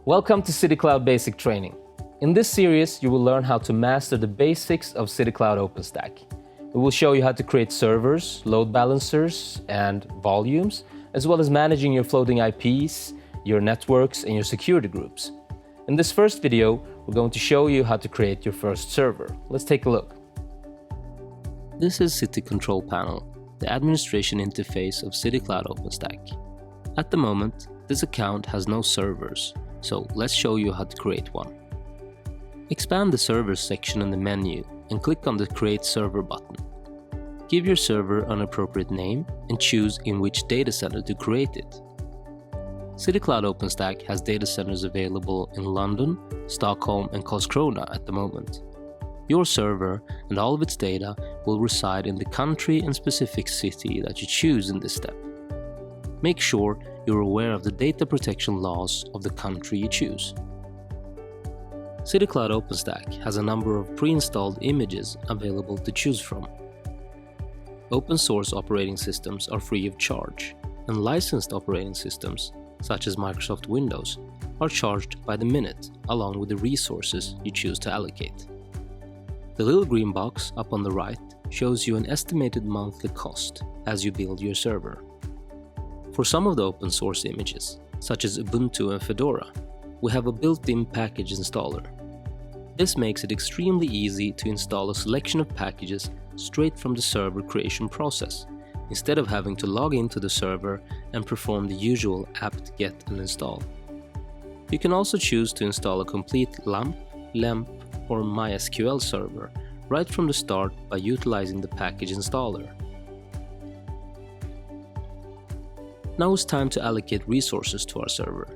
Welcome to City Cloud Basic Training. In this series, you will learn how to master the basics of City Cloud OpenStack. We will show you how to create servers, load balancers, and volumes, as well as managing your floating IPs, your networks, and your security groups. In this first video, we're going to show you how to create your first server. Let's take a look. This is City Control Panel, the administration interface of City Cloud OpenStack. At the moment, this account has no servers, so let's show you how to create one. Expand the Servers section in the menu and click on the Create Server button. Give your server an appropriate name and choose in which data center to create it. City Cloud OpenStack has data centers available in London, Stockholm, and Karlskrona at the moment. Your server and all of its data will reside in the country and specific city that you choose in this step. Make sure you're aware of the data protection laws of the country you choose. City Cloud OpenStack has a number of pre-installed images available to choose from. Open source operating systems are free of charge, and licensed operating systems, such as Microsoft Windows, are charged by the minute along with the resources you choose to allocate. The little green box up on the right shows you an estimated monthly cost as you build your server. For some of the open source images, such as Ubuntu and Fedora, we have a built-in package installer. This makes it extremely easy to install a selection of packages straight from the server creation process, instead of having to log into the server and perform the usual apt-get and install. You can also choose to install a complete LAMP, LEMP, or MySQL server right from the start by utilizing the package installer. Now it's time to allocate resources to our server.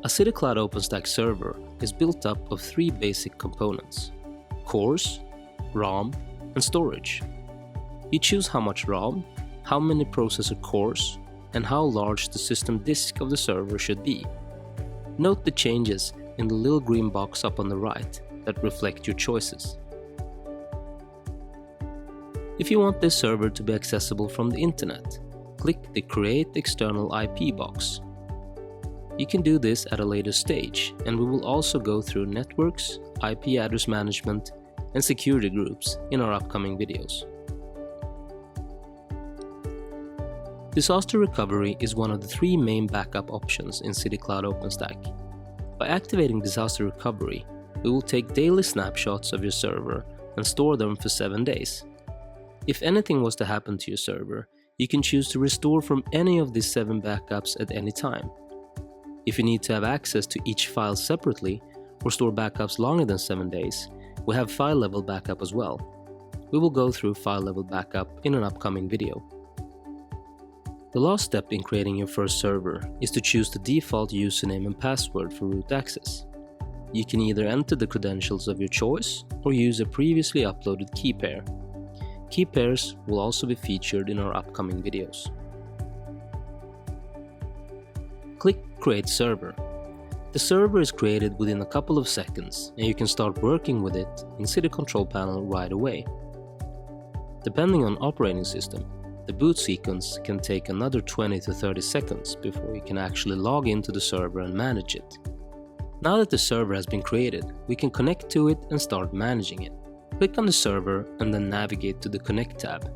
A City Cloud OpenStack server is built up of three basic components: cores, RAM, and storage. You choose how much RAM, how many processor cores, and how large the system disk of the server should be. Note the changes in the little green box up on the right that reflect your choices. If you want this server to be accessible from the internet, click the Create External IP box. You can do this at a later stage, and we will also go through networks, IP address management, and security groups in our upcoming videos. Disaster recovery is one of the three main backup options in City Cloud OpenStack. By activating disaster recovery, we will take daily snapshots of your server and store them for 7 days. If anything was to happen to your server, you can choose to restore from any of these 7 backups at any time. If you need to have access to each file separately or store backups longer than 7 days, we have file-level backup as well. We will go through file-level backup in an upcoming video. The last step in creating your first server is to choose the default username and password for root access. You can either enter the credentials of your choice or use a previously uploaded key pair. Key pairs will also be featured in our upcoming videos. Click Create Server. The server is created within a couple of seconds, and you can start working with it in City Control Panel right away. Depending on operating system, the boot sequence can take another 20 to 30 seconds before you can actually log into the server and manage it. Now that the server has been created, we can connect to it and start managing it. Click on the server and then navigate to the Connect tab.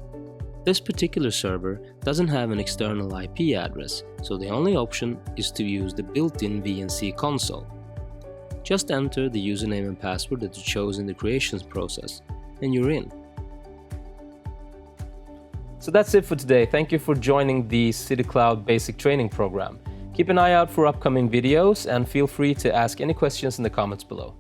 This particular server doesn't have an external IP address, so the only option is to use the built-in VNC console. Just enter the username and password that you chose in the creations process, and you're in. So that's it for today. Thank you for joining the City Cloud Basic Training Program. Keep an eye out for upcoming videos and feel free to ask any questions in the comments below.